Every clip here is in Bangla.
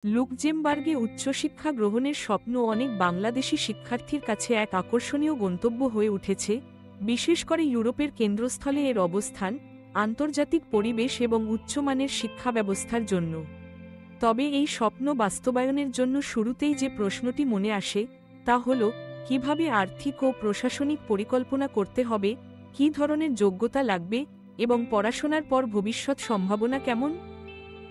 লুক্সেমবার্গে উচ্চশিক্ষা গ্রহণের স্বপ্ন অনেক বাংলাদেশি শিক্ষার্থীর কাছে এক আকর্ষণীয় গন্তব্য হয়ে উঠেছে, বিশেষ করে ইউরোপের কেন্দ্রস্থলে এর অবস্থান, আন্তর্জাতিক পরিবেশ এবং উচ্চমানের শিক্ষা ব্যবস্থার জন্য। তবে এই স্বপ্ন বাস্তবায়নের জন্য শুরুতেই যে প্রশ্নটি মনে আসে তা হল, কিভাবে আর্থিক ও প্রশাসনিক পরিকল্পনা করতে হবে, কী ধরনের যোগ্যতা লাগবে এবং পড়াশোনার পর ভবিষ্যৎ সম্ভাবনা কেমন।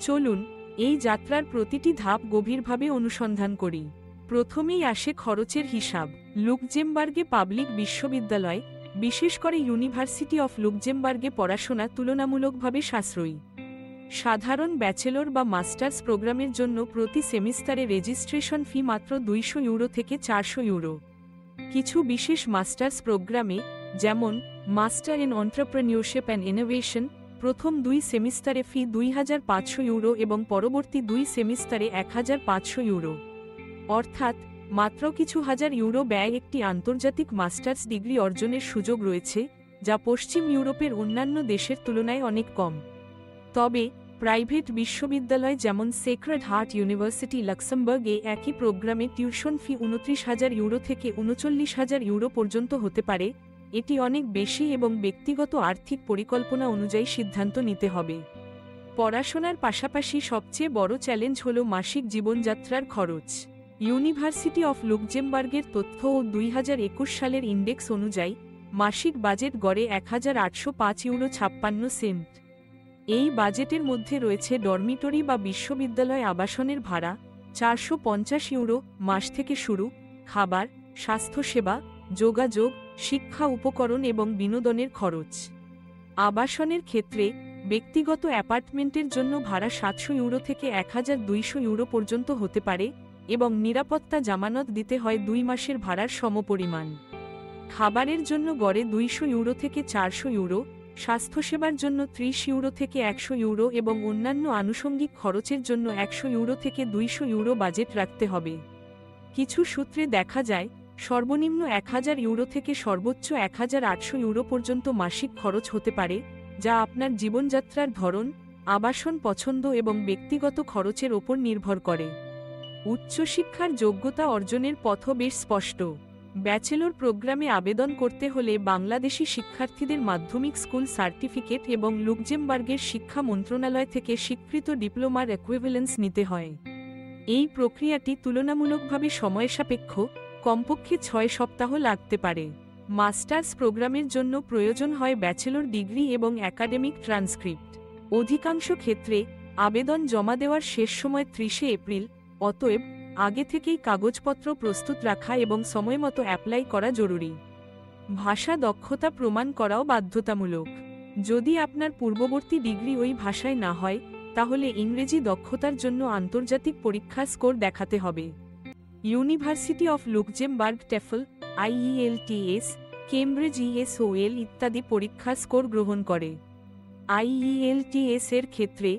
চলুন এই যাত্রার প্রতিটি ধাপ গভীরভাবে অনুসন্ধান করি। প্রথমেই আসে খরচের হিসাব। লুক্সেমবার্গে পাবলিক বিশ্ববিদ্যালয়, বিশেষ করে ইউনিভার্সিটি অফ লুক্সেমবার্গে পড়াশোনা তুলনামূলকভাবে সাশ্রয়ী। সাধারণ ব্যাচেলর বা মাস্টার্স প্রোগ্রামের জন্য প্রতি সেমিস্টারে রেজিস্ট্রেশন ফি মাত্র 200 ইউরো থেকে 400 ইউরো। কিছু বিশেষ মাস্টার্স প্রোগ্রামে, যেমন master in entrepreneurship and innovation, প্রথম 2 সেমিস্টারে ফি 2500 ইউরো এবং পরবর্তী 2 সেমিস্টারে 1500 ইউরো। অর্থাৎ মাত্র কিছু হাজার ইউরো ব্যয়ে একটি আন্তর্জাতিক মাস্টার্স ডিগ্রি অর্জনের সুযোগ রয়েছে, যা পশ্চিম ইউরোপের অন্যান্য দেশের তুলনায় অনেক কম। তবে প্রাইভেট বিশ্ববিদ্যালয় যেমন সেক্রেড হার্ট ইউনিভার্সিটি লাক্সেমবার্গে একই প্রোগ্রামে টিউশন ফি 29,000 ইউরো থেকে 39,000 ইউরো পর্যন্ত হতে পারে। এটি অনেক বেশি এবং ব্যক্তিগত আর্থিক পরিকল্পনা অনুযায়ী সিদ্ধান্ত নিতে হবে। পড়াশোনার পাশাপাশি সবচেয়ে বড় চ্যালেঞ্জ হল মাসিক জীবনযাত্রার খরচ। ইউনিভার্সিটি অফ লুক্সেমবার্গের তথ্য ও 2021 সালের ইন্ডেক্স অনুযায়ী মাসিক বাজেট গড়ে 1805 ইউরো 56 সেন্ট। এই বাজেটের মধ্যে রয়েছে ডরমিটরি বা বিশ্ববিদ্যালয় আবাসনের ভাড়া 450 ইউরো মাস থেকে শুরু, খাবার, স্বাস্থ্যসেবা, যোগাযোগ, শিক্ষা উপকরণ এবং বিনোদনের খরচ। আবাসনের ক্ষেত্রে ব্যক্তিগত অ্যাপার্টমেন্টের জন্য ভাড়া 700 ইউরো থেকে 1200 ইউরো পর্যন্ত হতে পারে এবং নিরাপত্তা জামানত দিতে হয় 2 মাসের ভাড়ার সমপরিমাণ। খাবারের জন্য গড়ে 200 ইউরো থেকে 400 ইউরো, স্বাস্থ্যসেবার জন্য 30 ইউরো থেকে 100 ইউরো এবং অন্যান্য আনুষঙ্গিক খরচের জন্য 100 ইউরো থেকে 200 ইউরো বাজেট রাখতে হবে। কিছু সূত্রে দেখা যায়, সর্বনিম্ন 1000 ইউরো থেকে সর্বোচ্চ 1800 ইউরো পর্যন্ত মাসিক খরচ হতে পারে, যা আপনার জীবনযাত্রার ধরন, আবাসন পছন্দ এবং ব্যক্তিগত খরচের ওপর নির্ভর করে। উচ্চশিক্ষার যোগ্যতা অর্জনের পথও বেশ স্পষ্ট। ব্যাচেলর প্রোগ্রামে আবেদন করতে হলে বাংলাদেশি শিক্ষার্থীদের মাধ্যমিক স্কুল সার্টিফিকেট এবং লুক্সেমবার্গের শিক্ষা মন্ত্রণালয় থেকে স্বীকৃত ডিপ্লোমার ইকুইভ্যালেন্স নিতে হয়। এই প্রক্রিয়াটি তুলনামূলকভাবে সময়সাপেক্ষ, কমপক্ষে 6 সপ্তাহ লাগতে পারে। মাস্টার্স প্রোগ্রামের জন্য প্রয়োজন হয় ব্যাচেলর ডিগ্রি এবং একাডেমিক ট্রান্সক্রিপ্ট। অধিকাংশ ক্ষেত্রে আবেদন জমা দেওয়ার শেষ সময় 30 এপ্রিল, অতএব আগে থেকেই কাগজপত্র প্রস্তুত রাখা এবং সময়মতো অ্যাপ্লাই করা জরুরি। ভাষা দক্ষতা প্রমাণ করাও বাধ্যতামূলক। যদি আপনার পূর্ববর্তী ডিগ্রি ওই ভাষায় না হয়, তাহলে ইংরেজি দক্ষতার জন্য আন্তর্জাতিক পরীক্ষার স্কোর দেখাতে হবে। University of Luxembourg TOEFL, IELTS, Cambridge ESOL ইত্যাদি পরীক্ষার স্কোর গ্রহণ করে। IELTS এর ক্ষেত্রে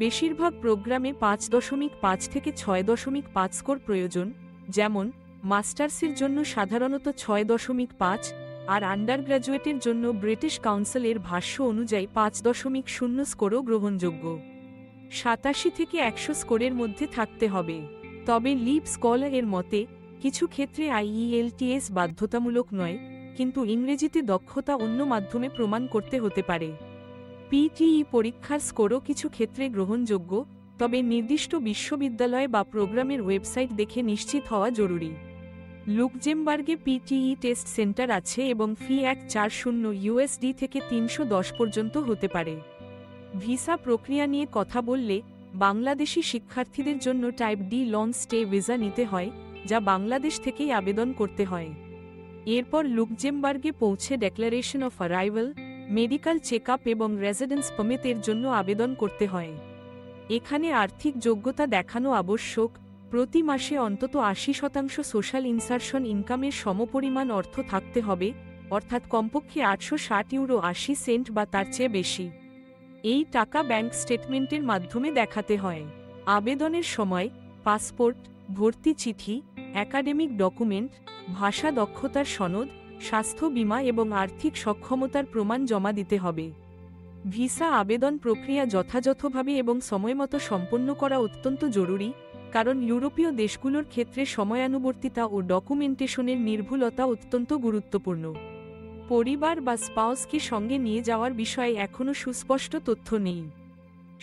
বেশিরভাগ প্রোগ্রামে 5.5 থেকে 6.5 স্কোর প্রয়োজন, যেমন মাস্টার্সের জন্য সাধারণত 6.5 আর আন্ডারগ্র্যাজুয়েটের জন্য ব্রিটিশ কাউন্সিলের ভাষ্য অনুযায়ী 5.0 স্কোরও গ্রহণযোগ্য। 87 থেকে 100 স্কোরের মধ্যে থাকতে হবে। তবে লিপ স্কলার এর মতে, কিছু ক্ষেত্রে IELTS বাধ্যতামূলক নয়, কিন্তু ইংরেজিতে দক্ষতা অন্য মাধ্যমে প্রমাণ করতে হতে পারে। PTE পরীক্ষার স্কোরও কিছু ক্ষেত্রে গ্রহণযোগ্য, তবে নির্দিষ্ট বিশ্ববিদ্যালয় বা প্রোগ্রামের ওয়েবসাইট দেখে নিশ্চিত হওয়া জরুরি। লুক্সেমবার্গে PTE টেস্ট সেন্টার আছে এবং ফি 140 USD থেকে 310 পর্যন্ত হতে পারে। ভিসা প্রক্রিয়া নিয়ে কথা বললে, বাংলাদেশি শিক্ষার্থীদের জন্য type D long stay visa নিতে হয়, যা বাংলাদেশ থেকেই আবেদন করতে হয়। এরপর লুক্সেমবার্গে পৌঁছে declaration of arrival, medical checkup এবং রেসিডেন্স পারমিটের জন্য আবেদন করতে হয়। এখানে আর্থিক যোগ্যতা দেখানো আবশ্যক। প্রতি মাসে অন্তত 80% সোশ্যাল ইনসারশন ইনকামের সমপরিমাণ অর্থ থাকতে হবে, অর্থাৎ কমপক্ষে 860 ইউরো 80 সেন্ট বা তার চেয়ে বেশি। এই টাকা ব্যাংক স্টেটমেন্টের মাধ্যমে দেখাতে হয়। আবেদনের সময় পাসপোর্ট, ভর্তি চিঠি, একাডেমিক ডকুমেন্ট, ভাষা দক্ষতার সনদ, স্বাস্থ্য বীমা এবং আর্থিক সক্ষমতার প্রমাণ জমা দিতে হবে। ভিসা আবেদন প্রক্রিয়া যথাযথভাবে এবং সময়মতো সম্পন্ন করা অত্যন্ত জরুরি, কারণ ইউরোপীয় দেশগুলোর ক্ষেত্রে সময়ানুবর্তিতা ও ডকুমেন্টেশনের নির্ভুলতা অত্যন্ত গুরুত্বপূর্ণ। পরিবার বা স্পাউসকে সঙ্গে নিয়ে যাওয়ার বিষয়ে এখনও সুস্পষ্ট তথ্য নেই।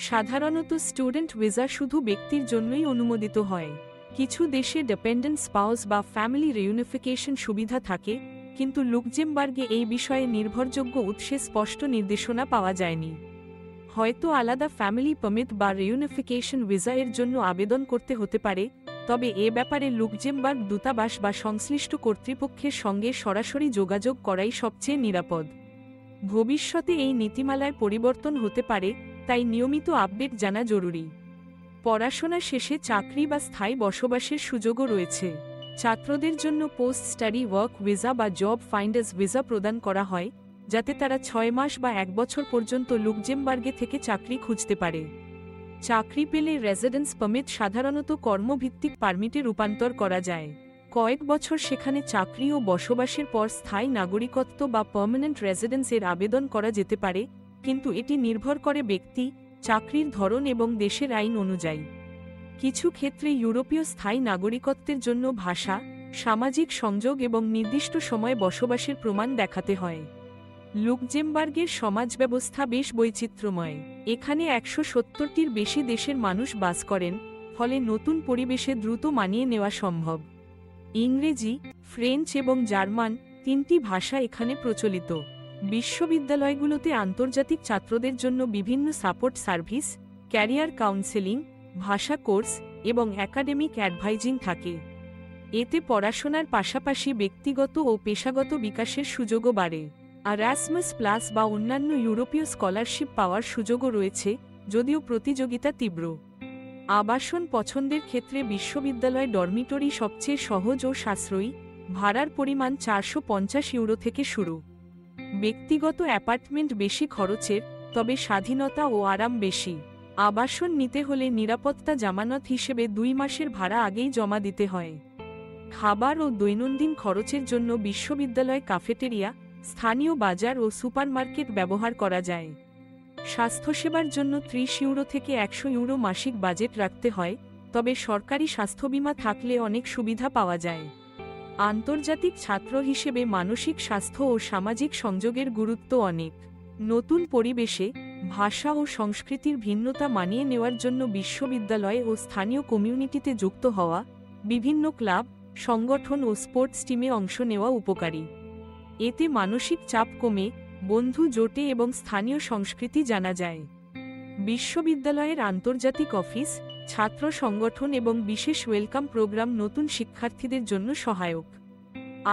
সাধারণত স্টুডেন্ট ভিসা শুধু ব্যক্তির জন্যই অনুমোদিত হয়। কিছু দেশে ডিপেন্ডেন্ট স্পাউস বা ফ্যামিলি রিউনিফিকেশন সুবিধা থাকে, কিন্তু লুক্সেমবার্গে এই বিষয়ে নির্ভরযোগ্য উৎসে স্পষ্ট নির্দেশনা পাওয়া যায়নি। হয়তো আলাদা ফ্যামিলি পারমিট বা রিউনিফিকেশন ভিসা এর জন্য আবেদন করতে হতে পারে, তবে এ ব্যাপারে লুক্সেমবার্গ দূতাবাস বা সংশ্লিষ্ট কর্তৃপক্ষের সঙ্গে সরাসরি যোগাযোগ করাই সবচেয়ে নিরাপদ। ভবিষ্যতে এই নীতিমালায় পরিবর্তন হতে পারে, তাই নিয়মিত আপডেট জানা জরুরি। পড়াশোনা শেষে চাকরি বা স্থায়ী বসবাসের সুযোগও রয়েছে। ছাত্রদের জন্য পোস্ট স্টাডি ওয়ার্ক ভিসা বা জব ফাইন্ডার্স ভিসা প্রদান করা হয়, যাতে তারা 6 মাস বা 1 বছর পর্যন্ত লুক্সেমবার্গে থেকে চাকরি খুঁজতে পারে। চাকরি পেলে রেসিডেন্স পারমিট সাধারণত কর্মভিত্তিক পারমিটে রূপান্তর করা যায়। কয়েক বছর সেখানে চাকরি ও বসবাসের পর স্থায়ী নাগরিকত্ব বা পার্মানেন্ট রেসিডেন্সের আবেদন করা যেতে পারে, কিন্তু এটি নির্ভর করে ব্যক্তি, চাকরির ধরন এবং দেশের আইন অনুযায়ী। কিছু ক্ষেত্রে ইউরোপীয় স্থায়ী নাগরিকত্বের জন্য ভাষা, সামাজিক সংযোগ এবং নির্দিষ্ট সময়ে বসবাসের প্রমাণ দেখাতে হয়। লুক্সেমবার্গের সমাজ ব্যবস্থা বেশ বৈচিত্র্যময়। এখানে 170টির বেশি দেশের মানুষ বাস করেন, ফলে নতুন পরিবেশে দ্রুত মানিয়ে নেওয়া সম্ভব। ইংরেজি, ফ্রেঞ্চ এবং জার্মান 3টি ভাষা এখানে প্রচলিত। বিশ্ববিদ্যালয়গুলোতে আন্তর্জাতিক ছাত্রদের জন্য বিভিন্ন সাপোর্ট সার্ভিস, ক্যারিয়ার কাউন্সেলিং, ভাষা কোর্স এবং একাডেমিক অ্যাডভাইজিং থাকে। এতে পড়াশোনার পাশাপাশি ব্যক্তিগত ও পেশাগত বিকাশের সুযোগও বাড়ে। এরাসমাস প্লাস বা অন্যান্য ইউরোপীয় স্কলারশিপ পাওয়ার সুযোগও রয়েছে, যদিও প্রতিযোগিতা তীব্র। আবাসন পছন্দের ক্ষেত্রে বিশ্ববিদ্যালয় ডরমিটরি সবচেয়ে সহজ ও সাশ্রয়ী, ভাড়ার পরিমাণ 450 ইউরো থেকে শুরু। ব্যক্তিগত অ্যাপার্টমেন্ট বেশি খরচের, তবে স্বাধীনতা ও আরাম বেশি। আবাসন নিতে হলে নিরাপত্তা জামানত হিসেবে 2 মাসের ভাড়া আগেই জমা দিতে হয়। খাবার ও দৈনন্দিন খরচের জন্য বিশ্ববিদ্যালয় ক্যাফেটেরিয়া, স্থানীয় বাজার ও সুপারমার্কেট ব্যবহার করা যায়। স্বাস্থ্যসেবার জন্য 30 ইউরো থেকে 100 ইউরো মাসিক বাজেট রাখতে হয়, তবে সরকারি স্বাস্থ্য বীমা থাকলে অনেক সুবিধা পাওয়া যায়। আন্তর্জাতিক ছাত্র হিসেবে মানসিক স্বাস্থ্য ও সামাজিক সংযোগের গুরুত্ব অনেক। নতুন পরিবেশে, ভাষা ও সংস্কৃতির ভিন্নতা মানিয়ে নেওয়ার জন্য বিশ্ববিদ্যালয় ও স্থানীয় কমিউনিটিতে যুক্ত হওয়া, বিভিন্ন ক্লাব, সংগঠন ও স্পোর্টস টিমে অংশ নেওয়া উপকারী। এতে মানসিক চাপ কমে, বন্ধু জোটে এবং স্থানীয় সংস্কৃতি জানা যায়। বিশ্ববিদ্যালয়ের আন্তর্জাতিক অফিস, ছাত্র সংগঠন এবং বিশেষ ওয়েলকাম প্রোগ্রাম নতুন শিক্ষার্থীদের জন্য সহায়ক।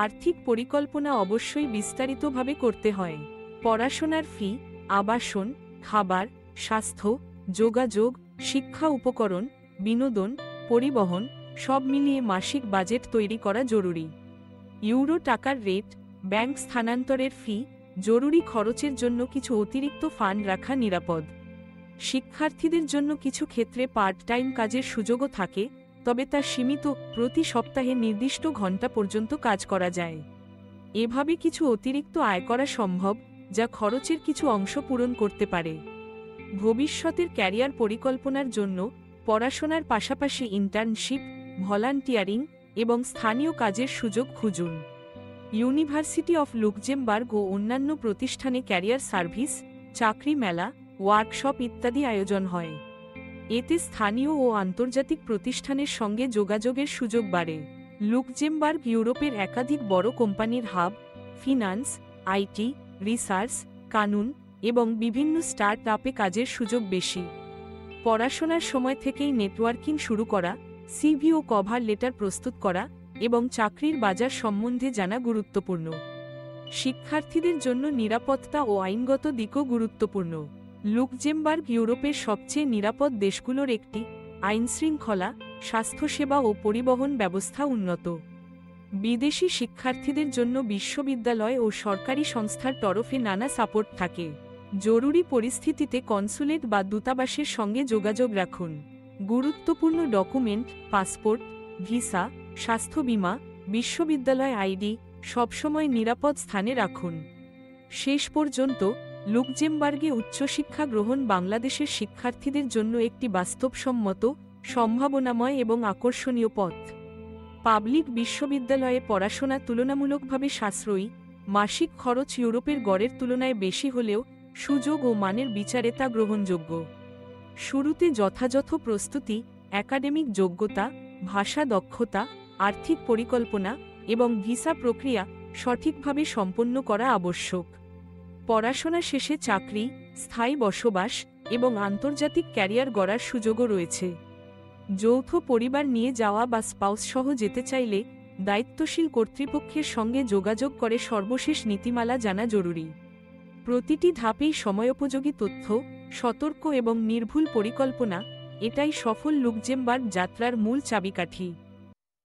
আর্থিক পরিকল্পনা অবশ্যই বিস্তারিতভাবে করতে হয়। পড়াশোনার ফি, আবাসন, খাবার, স্বাস্থ্য, যোগাযোগ, শিক্ষা উপকরণ, বিনোদন, পরিবহন সব মিলিয়ে মাসিক বাজেট তৈরি করা জরুরি। ইউরো টাকার রেট, ব্যাংক স্থানান্তরের ফি, জরুরি খরচের জন্য কিছু অতিরিক্ত ফান্ড রাখা নিরাপদ। শিক্ষার্থীদের জন্য কিছু ক্ষেত্রে পার্ট টাইম কাজের সুযোগও থাকে, তবে তা সীমিত, প্রতি সপ্তাহে নির্দিষ্ট ঘন্টা পর্যন্ত কাজ করা যায়। এভাবে কিছু অতিরিক্ত আয় করা সম্ভব, যা খরচের কিছু অংশ পূরণ করতে পারে। ভবিষ্যতের ক্যারিয়ার পরিকল্পনার জন্য পড়াশোনার পাশাপাশি ইন্টার্নশিপ, ভলান্টিয়ারিং এবং স্থানীয় কাজের সুযোগ খুঁজুন। ইউনিভার্সিটি অফ লুক্সেমবার্গ ও অন্যান্য প্রতিষ্ঠানে ক্যারিয়ার সার্ভিস, চাকরি মেলা, ওয়ার্কশপ ইত্যাদি আয়োজন হয়। এতে স্থানীয় ও আন্তর্জাতিক প্রতিষ্ঠানের সঙ্গে যোগাযোগের সুযোগ বাড়ে। লুক্সেমবার্গ ইউরোপের একাধিক বড় কোম্পানির হাব, ফিন্যান্স, আইটি, রিসার্চ, কানুন এবং বিভিন্ন স্টার্ট আপে কাজের সুযোগ বেশি। পড়াশোনার সময় থেকেই নেটওয়ার্কিং শুরু করা, সিভি ও কভার লেটার প্রস্তুত করা এবং চাকরির বাজার সম্বন্ধে জানা গুরুত্বপূর্ণ। শিক্ষার্থীদের জন্য নিরাপত্তা ও আইনগত দিকও গুরুত্বপূর্ণ। লুক্সেমবার্গ ইউরোপের সবচেয়ে নিরাপদ দেশগুলোর একটি, আইনশৃঙ্খলা, স্বাস্থ্যসেবা ও পরিবহন ব্যবস্থা উন্নত। বিদেশি শিক্ষার্থীদের জন্য বিশ্ববিদ্যালয় ও সরকারি সংস্থার তরফে নানা সাপোর্ট থাকে। জরুরি পরিস্থিতিতে কনসুলেট বা দূতাবাসের সঙ্গে যোগাযোগ রাখুন। গুরুত্বপূর্ণ ডকুমেন্ট, পাসপোর্ট, ভিসা, স্বাস্থ্য বীমা, বিশ্ববিদ্যালয় আইডি সবসময় নিরাপদ স্থানে রাখুন। শেষ পর্যন্ত, লুক্সেমবার্গে উচ্চশিক্ষা গ্রহণ বাংলাদেশের শিক্ষার্থীদের জন্য একটি বাস্তবসম্মত, সম্ভাবনাময় এবং আকর্ষণীয় পথ। পাবলিক বিশ্ববিদ্যালয়ে পড়াশোনা তুলনামূলকভাবে সাশ্রয়ী, মাসিক খরচ ইউরোপের গড়ের তুলনায় বেশি হলেও সুযোগ ও মানের বিচারে তা গ্রহণযোগ্য। শুরুতে যথাযথ প্রস্তুতি, একাডেমিক যোগ্যতা, ভাষা দক্ষতা, আর্থিক পরিকল্পনা এবং ভিসা প্রক্রিয়া সঠিকভাবে সম্পন্ন করা আবশ্যক। পড়াশোনা শেষে চাকরি, স্থায়ী বসবাস এবং আন্তর্জাতিক ক্যারিয়ার গড়ার সুযোগও রয়েছে। যৌথ পরিবার নিয়ে যাওয়া বা স্পাউস সহ যেতে চাইলে দায়িত্বশীল কর্তৃপক্ষের সঙ্গে যোগাযোগ করে সর্বশেষ নীতিমালা জানা জরুরি। প্রতিটি ধাপেই সময়োপযোগী তথ্য, সতর্ক এবং নির্ভুল পরিকল্পনা, এটাই সফল লুক্সেমবার্গ যাত্রার মূল চাবিকাঠি।